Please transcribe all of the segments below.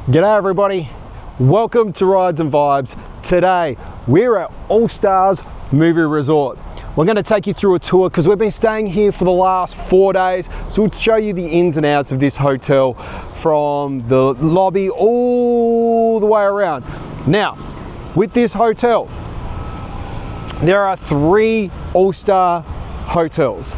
G'day everybody, welcome to Rides and Vibes. Today we're at All Stars Movie Resort. We're going to take you through a tour because we've been staying here for the last 4 days, so we'll show you the ins and outs of this hotel from the lobby all the way around. Now, with this hotel, there are 3 All-Star hotels.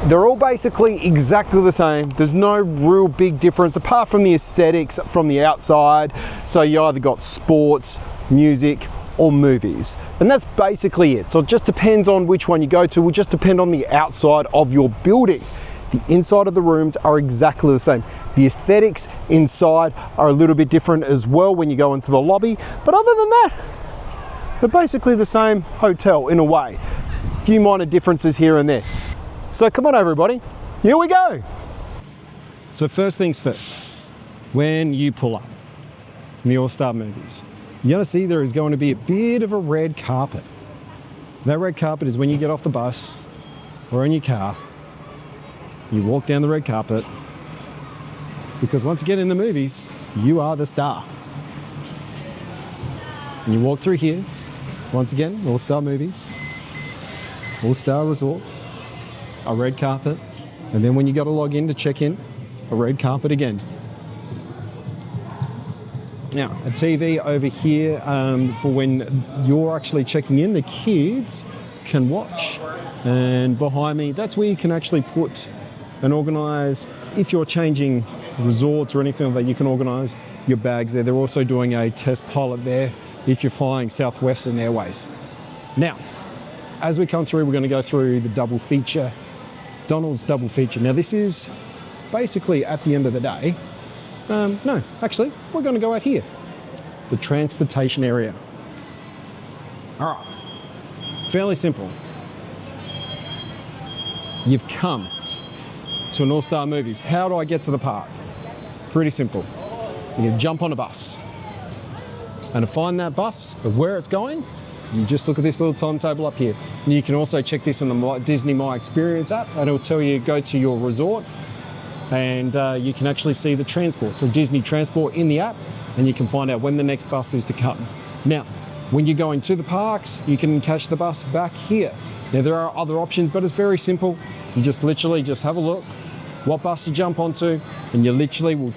They're all basically exactly the same. There's no real big difference apart from the aesthetics from the outside. So you either got sports, music, or movies. And that's basically it. So it just depends on which one you go to. It will just depend on the outside of your building. The inside of the rooms are exactly the same. The aesthetics inside are a little bit different as well when you go into the lobby. But other than that, they're basically the same hotel in a way. A few minor differences here and there. So come on everybody, here we go. So first things first, when you pull up in the All-Star movies, you're gonna see there is going to be a bit of a red carpet. That red carpet is when you get off the bus or in your car, you walk down the red carpet, because once again in the movies, you are the star. And you walk through here, once again, All-Star movies, All-Star Resort, a red carpet, and then when you got to log in to check in, a red carpet again. Now, a TV over here for when you're actually checking in, the kids can watch. And behind me, that's where you can actually put and organise, if you're changing resorts or anything like that, you can organise your bags there. They're also doing a test pilot there if you're flying Southwestern Airways. Now, as we come through, we're going to go through the double feature, Donald's double feature. Now this is basically at the end of the day, no, actually, we're going to go out here, the transportation area. All right, fairly simple. You've come to an All-Star Movies. How do I get to the park? Pretty simple. You can jump on a bus. And to find that bus, where it's going, you just look at this little timetable up here. And you can also check this in the Disney My Experience app, and it'll tell you go to your resort, and you can actually see the transport. So Disney Transport in the app, and you can find out when the next bus is to come. Now, when you're going to the parks, you can catch the bus back here. Now there are other options, but it's very simple. You just literally just have a look, what bus to jump onto, and you literally will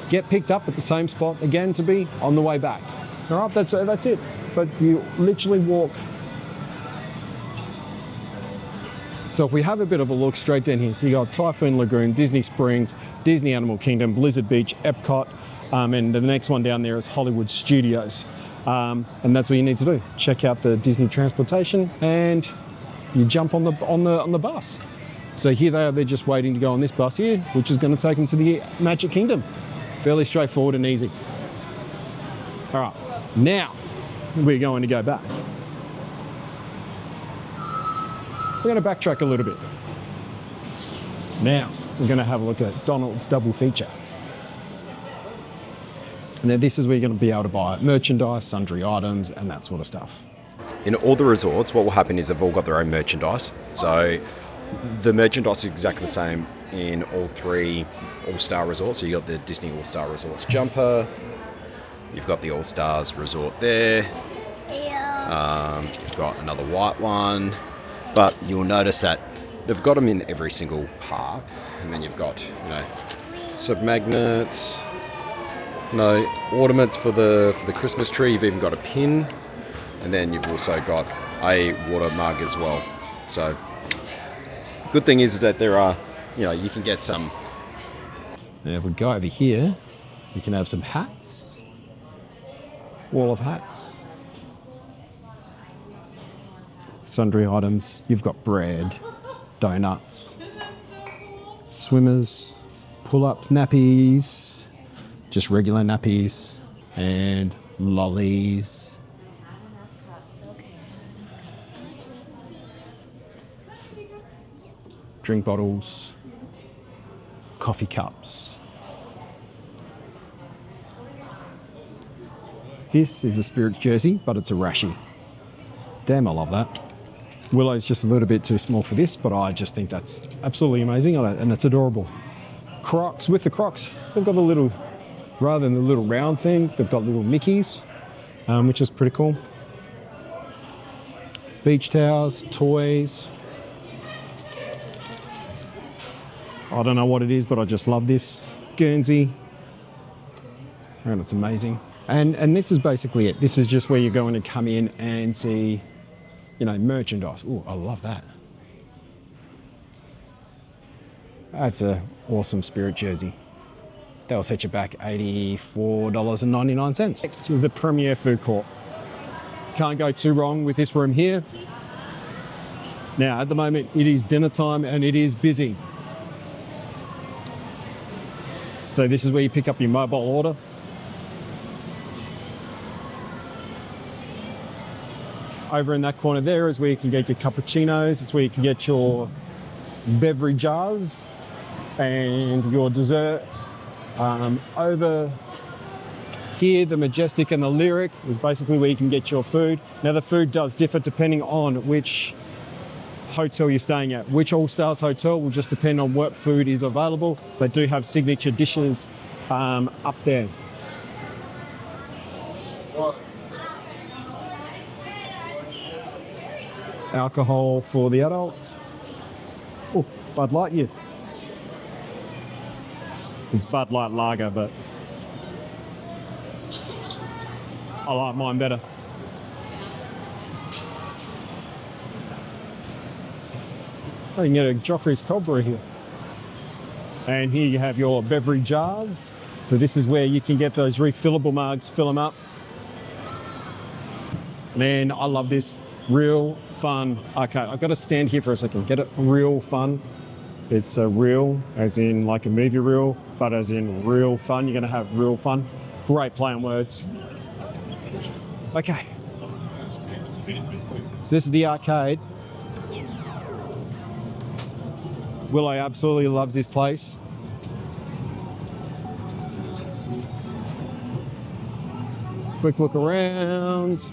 get picked up at the same spot again to be on the way back. All right, that's it. But you literally walk. So if we have a bit of a look straight down here, so you got Typhoon Lagoon, Disney Springs, Disney Animal Kingdom, Blizzard Beach, Epcot, and the next one down there is Hollywood Studios. And that's what you need to do. Check out the Disney Transportation and you jump on the bus. So here they are, they're just waiting to go on this bus here, which is going to take them to the Magic Kingdom. Fairly straightforward and easy. All right, now we're going to go back. We're going to backtrack a little bit. Now we're going to have a look at Donald's double feature. Now this is where you're going to be able to buy merchandise, sundry items, and that sort of stuff. In all the resorts, what will happen is they've all got their own merchandise. So the merchandise is exactly the same in all 3 All-Star resorts. So you've got the Disney All-Star Resorts jumper, you've got the All-Stars Resort there, you've got another white one, but you'll notice that they've got them in every single park. And then you've got, some magnets, ornaments for the Christmas tree. You've even got a pin, and then you've also got a water mug as well. So good thing is that there are, you can get some. Now if we go over here, you can have some hats, wall of hats, sundry items. You've got bread, donuts, swimmers, pull-ups, nappies, just regular nappies, and lollies. Drink bottles, coffee cups. This is a Spirits jersey, but it's a Rashi. Damn, I love that. Willow's just a little bit too small for this, but I just think that's absolutely amazing, and it's adorable. Crocs, with the Crocs, they've got a little rather than the little round thing, they've got little Mickeys, which is pretty cool. Beach towels, toys. I don't know what it is, but I just love this. Guernsey. And it's amazing. And this is basically it. This is just where you're going to come in and see, you know, merchandise. Oh, I love that. That's a awesome Spirit jersey. They'll set you back $84.99. Next is the Premier Food Court. Can't go too wrong with this room here. Now, at the moment, it is dinner time and it is busy. So this is where you pick up your mobile order. Over in that corner there is where you can get your cappuccinos. It's where you can get your beverages and your desserts. Over here, the Majestic and the Lyric is basically where you can get your food. Now the food does differ depending on which hotel you're staying at. Which All Stars hotel will just depend on what food is available. They do have signature dishes up there. Alcohol for the adults. Oh, Bud Light, yeah. It's Bud Light Lager, but I like mine better. Oh, you can get a Joffrey's Cold Brew here. And here you have your beverage jars. So this is where you can get those refillable mugs, fill them up. Man, I love this. Real fun. Okay, I've got to stand here for a second. Get it? Real fun. It's a real, as in like a movie reel, but as in real fun. You're going to have real fun. Great play on words. Okay. So this is the arcade. Willow absolutely loves this place. Quick look around.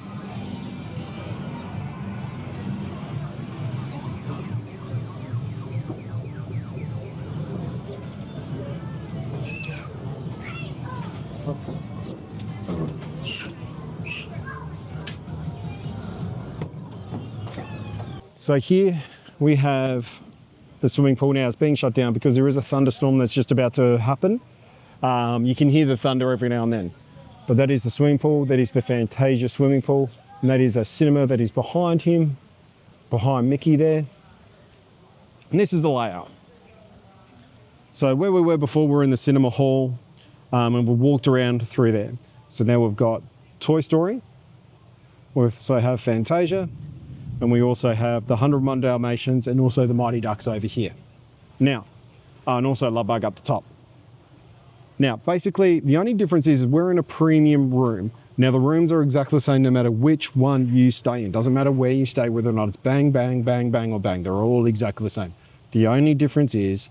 So here we have the swimming pool. Now it's being shut down because there is a thunderstorm that's just about to happen. You can hear the thunder every now and then. But that is the swimming pool, that is the Fantasia swimming pool, and that is a cinema that is behind him, behind Mickey there. And this is the layout. So where we were before, we were in the cinema hall, and we walked around through there. So now we've got Toy Story, we also have Fantasia, and we also have the 101 Dalmatians and also the Mighty Ducks over here. Now, and also Love Bug up the top. Now, basically, the only difference is we're in a premium room. Now, the rooms are exactly the same no matter which one you stay in. Doesn't matter where you stay, whether or not it's bang, bang, bang, bang, or bang. They're all exactly the same. The only difference is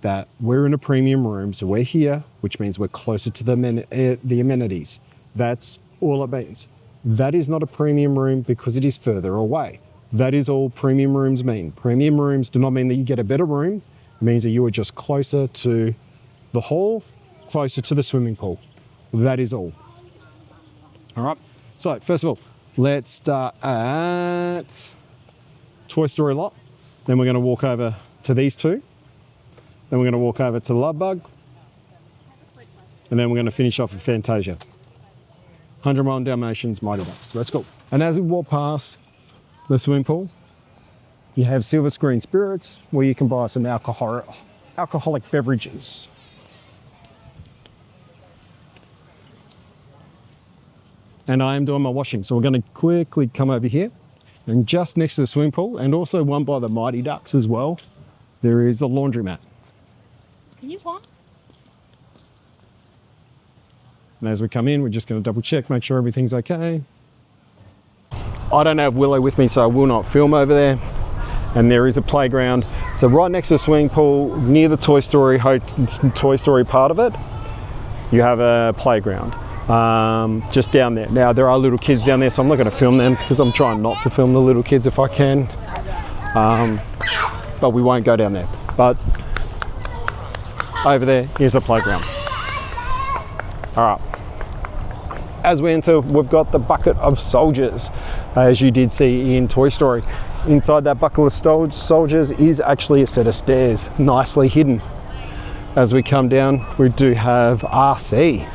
that we're in a premium room, so we're here, which means we're closer to the amenities. That's all it means. That is not a premium room because it is further away. That is all premium rooms mean. Premium rooms do not mean that you get a better room. It means that you are just closer to the hall, closer to the swimming pool. That is all. All right. So first of all, let's start at Toy Story lot. Then we're going to walk over to these two. Then we're going to walk over to Love Bug. And then we're going to finish off with Fantasia. 101 Dalmatians, Mighty Ducks. Let's go. And as we walk past the swimming pool, you have silver screen spirits where you can buy some alcoholic beverages. And I am doing my washing, so we're going to quickly come over here. And just next to the swimming pool, and also one by the Mighty Ducks as well, there is a laundromat. Can you walk? And as we come in, we're just going to double check, make sure everything's okay. I don't have Willow with me, so I will not film over there. And there is a playground. So right next to the swimming pool, near the Toy Story part of it, you have a playground. Just down there. Now there are little kids down there, so I'm not going to film them because I'm trying not to film the little kids if I can. But we won't go down there. But over there, here's the playground. All right. As we enter, we've got the bucket of soldiers, as you did see in Toy Story. Inside that bucket of soldiers is actually a set of stairs, nicely hidden. As we come down, we do have RC.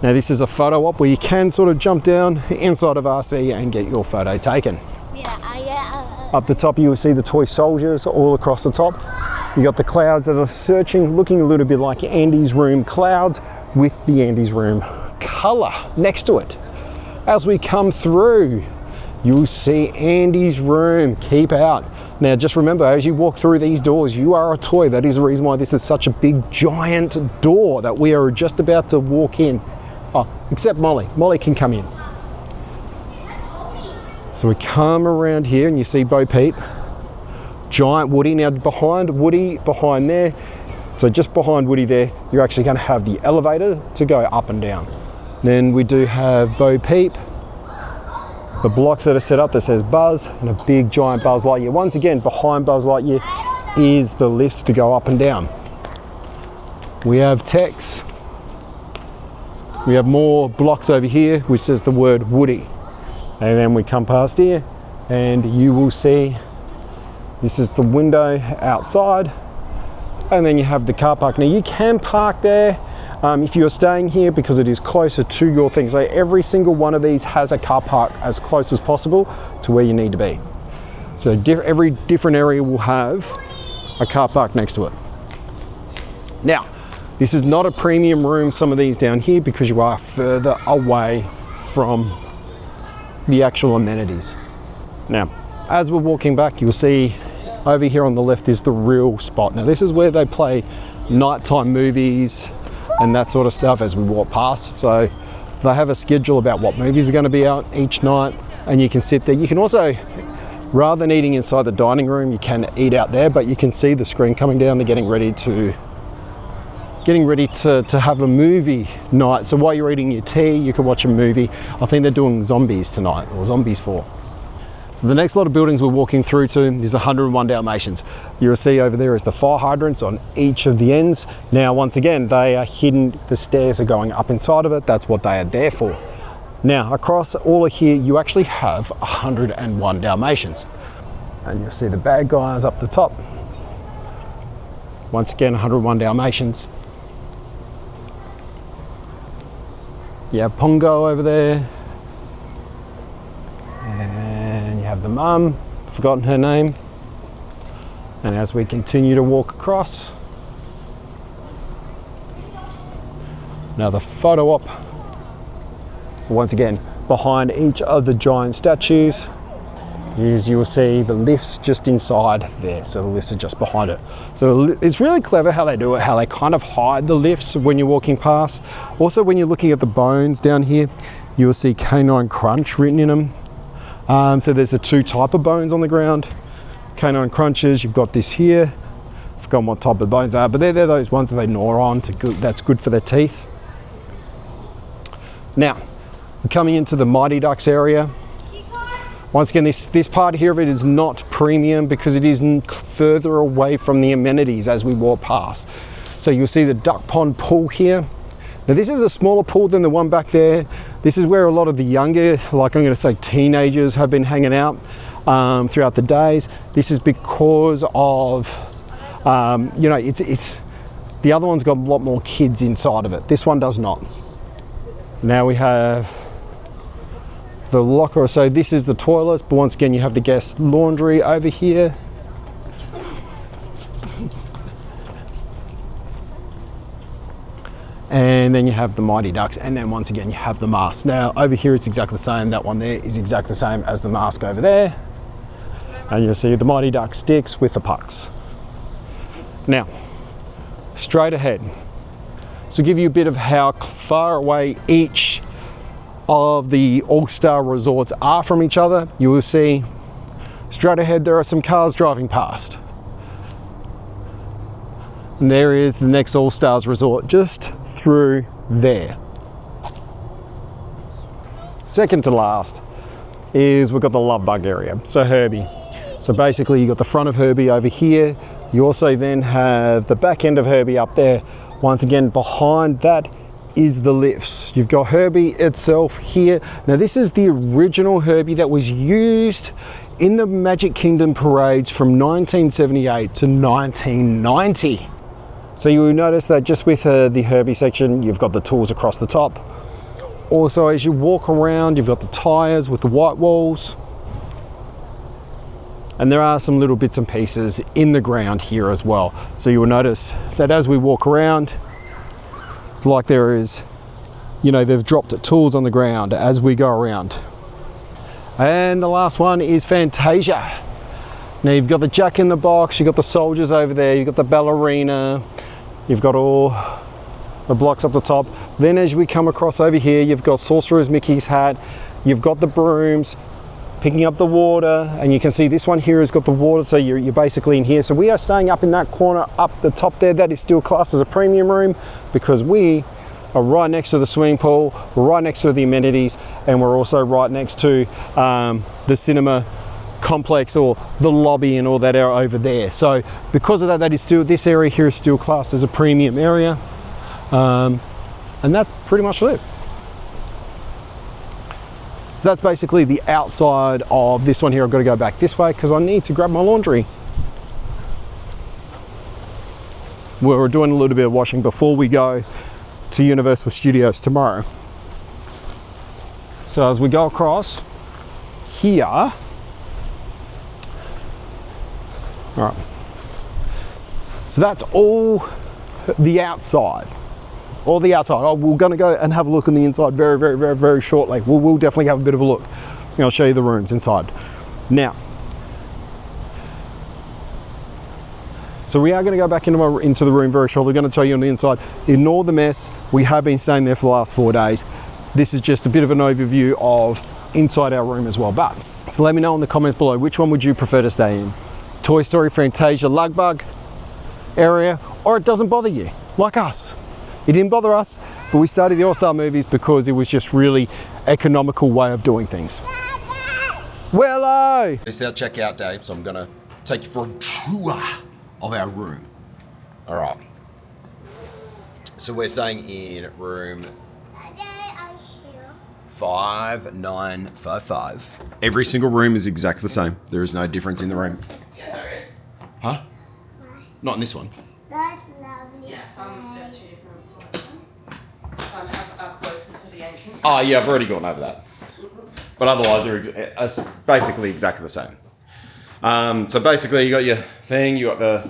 Now this is a photo op where you can sort of jump down inside of RC and get your photo taken. Up the top you will see the toy soldiers all across the top. You got the clouds that are searching, looking a little bit like Andy's Room clouds with the Andy's Room colour next to it. As we come through, you'll see Andy's Room, keep out. Now just remember, as you walk through these doors, you are a toy. That is the reason why this is such a big giant door that we are just about to walk in. Oh, except Molly. Molly can come in. So we come around here and you see Bo Peep. Giant Woody. Now behind Woody, behind there, so just behind Woody there, you're actually going to have the elevator to go up and down. Then we do have Bo Peep, the blocks that are set up that says Buzz, and a big giant Buzz Lightyear. Once again, behind Buzz Lightyear is the lifts to go up and down. We have Tex. We have more blocks over here which says the word Woody. And then we come past here and you will see this is the window outside, and then you have the car park. Now you can park there if you're staying here because it is closer to your thing. So every single one of these has a car park as close as possible to where you need to be. So every different area will have a car park next to it. Now, this is not a premium room, some of these down here, because you are further away from the actual amenities. Now, as we're walking back, you'll see over here on the left is the real spot. Now this is where they play nighttime movies and that sort of stuff as we walk past. So they have a schedule about what movies are going to be out each night, and you can sit there. You can also, rather than eating inside the dining room, you can eat out there, but you can see the screen coming down. They're getting ready to have a movie night. So while you're eating your tea, you can watch a movie. I think they're doing Zombies tonight, or Zombies 4. So the next lot of buildings we're walking through to is 101 Dalmatians. You'll see over there is the fire hydrants on each of the ends. Now, once again, they are hidden. The stairs are going up inside of it. That's what they are there for. Now, across all of here, you actually have 101 Dalmatians. And you'll see the bad guys up the top. Once again, 101 Dalmatians. You have Pongo over there. And you have the mum, forgotten her name. And as we continue to walk across, another photo op. Once again, behind each of the giant statues is, you will see the lifts just inside there. So the lifts are just behind it. So it's really clever how they do it, how they kind of hide the lifts when you're walking past. Also, when you're looking at the bones down here, you will see Canine Crunch written in them. So there's the two type of bones on the ground. Canine Crunches, you've got this here. I've forgotten what type of bones they are, but they're those ones that they gnaw on, that's good for their teeth. Now, we're coming into the Mighty Ducks area. Once again, this part here of it is not premium because it is further away from the amenities as we walk past. So you'll see the duck pond pool here. Now this is a smaller pool than the one back there. This is where a lot of the younger, like I'm going to say teenagers, have been hanging out throughout the days. This is because of, you know, it's the other one's got a lot more kids inside of it. This one does not. Now we have the locker. So this is the toilets, but once again you have the guest laundry over here. And then you have the Mighty Ducks, and then once again you have the mask. Now over here it's exactly the same. That one there is exactly the same as the mask over there. And you'll see the Mighty Duck sticks with the pucks. Now, straight ahead. So give you a bit of how far away each of the All-Star resorts are from each other. You will see straight ahead there are some cars driving past. And there is the next All-Stars resort just through there. Second to last is we've got the Love Bug area, so Herbie. So basically you got the front of Herbie over here. You also then have the back end of Herbie up there. Once again, behind that is the lifts. You've got Herbie itself here. Now this is the original Herbie that was used in the Magic Kingdom parades from 1978 to 1990. So you will notice that just with the Herbie section, you've got the tools across the top. Also, as you walk around, you've got the tires with the white walls. And there are some little bits and pieces in the ground here as well. So you will notice that as we walk around, it's like there is, you know, they've dropped tools on the ground as we go around. And the last one is Fantasia. Now you've got the Jack in the Box, you've got the soldiers over there, you've got the ballerina, you've got all the blocks up the top. Then as we come across over here, you've got Sorcerer's Mickey's hat, you've got the brooms, picking up the water, and you can see this one here has got the water, so you're basically in here. So we are staying up in that corner up the top there. That is still classed as a premium room because we are right next to the swimming pool, we're right next to the amenities, and we're also right next to the cinema complex or the lobby and all that area over there. So because of that, that is still, this area here is still classed as a premium area, and that's pretty much it. So that's basically the outside of this one here. I've got to go back this way because I need to grab my laundry. We're doing a little bit of washing before we go to Universal Studios tomorrow. So as we go across here, all right. So that's all the outside. All the outside. Oh, we're going to go and have a look on the inside very, very, very, very shortly. We'll definitely have a bit of a look. And I'll show you the rooms inside. Now, so we are going to go back into the room very shortly. We're going to tell you on the inside. Ignore the mess. We have been staying there for the last 4 days. This is just a bit of an overview of inside our room as well. But so let me know in the comments below, which one would you prefer to stay in? Toy Story, Fantasia, Lug Bug area, or it doesn't bother you, like us. It didn't bother us, but we started the All-Star movies because it was just really economical way of doing things. Wello! It's our checkout day, so I'm gonna take you for a tour of our room. All right. So we're staying in room 5955. Every single room is exactly the same. There is no difference in the room. Yes, there is. Huh? Not in this one. That's lovely. Yeah, some there are two different selections. Some are closer to the entrance. Oh yeah, I've already gone over that. But otherwise, they're basically exactly the same. So basically, you got your thing. You got the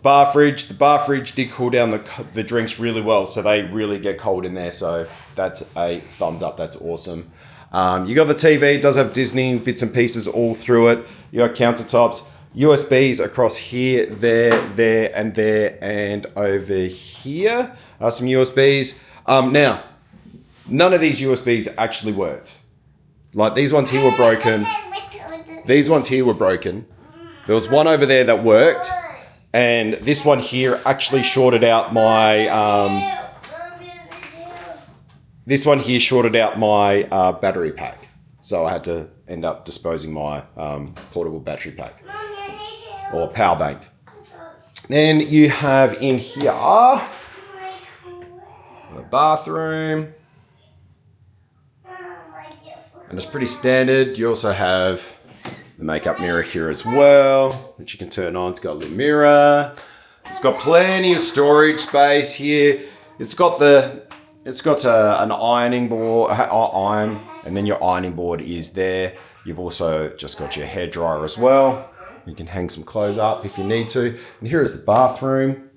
bar fridge. The bar fridge did cool down the drinks really well, so they really get cold in there. So that's a thumbs up. That's awesome. You got the TV. It does have Disney bits and pieces all through it. You got countertops. USBs across here, there, and over here. Some USBs. Now, none of these USBs actually worked. Like these ones here were broken. These ones here were broken. There was one over there that worked. And this one here actually shorted out my... this one here shorted out my battery pack. So I had to end up disposing my portable battery pack. Or power bank. Then you have in here a bathroom. And it's pretty standard. You also have the makeup mirror here as well, which you can turn on. It's got a little mirror. It's got plenty of storage space here. It's got an ironing board, iron, and then your ironing board is there. You've also just got your hairdryer as well. You can hang some clothes up if you need to. And here is the bathroom.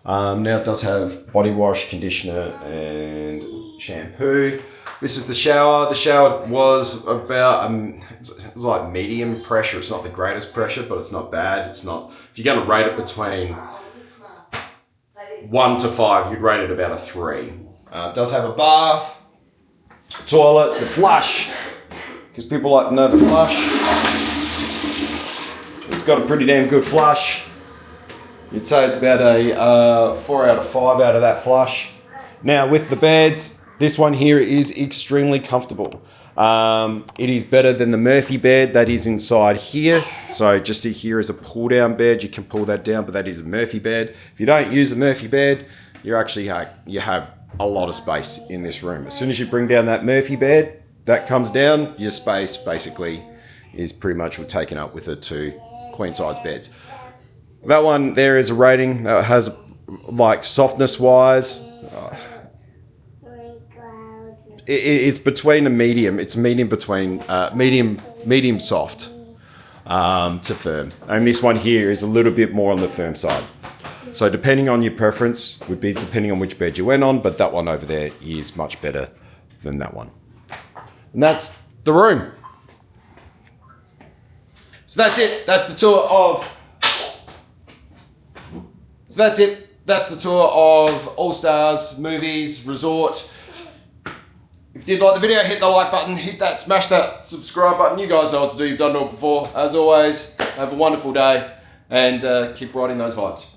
Now it does have body wash, conditioner, and shampoo. This is the shower. The shower was about, it was like medium pressure. It's not the greatest pressure, but it's not bad. It's not, if you're going to rate it between 1 to 5, you'd rate it about a 3. It does have a bath, toilet, the flush, because people like to know the flush. It's got a pretty damn good flush. You'd say it's about a 4 out of 5 out of that flush. Now with the beds, This one here is extremely comfortable. It is better than the Murphy bed that is inside here. So just here is a pull down bed. You can pull that down, but that is a Murphy bed. If you don't use the Murphy bed, you have a lot of space in this room. As soon as you bring down that Murphy bed, that comes down, your space basically is pretty much taken up with the 2 queen size beds. That one there is a rating that has like softness wise. It's between a medium. It's medium between medium soft to firm, and this one here is a little bit more on the firm side. So depending on your preference, would be depending on which bed you went on, but that one over there is much better than that one. And that's the room. So that's it. That's the tour of. So that's it. That's the tour of All Stars Movies Resort. If you did like the video, hit the like button, smash that subscribe button. You guys know what to do. You've done it all before. As always, have a wonderful day and keep riding those vibes.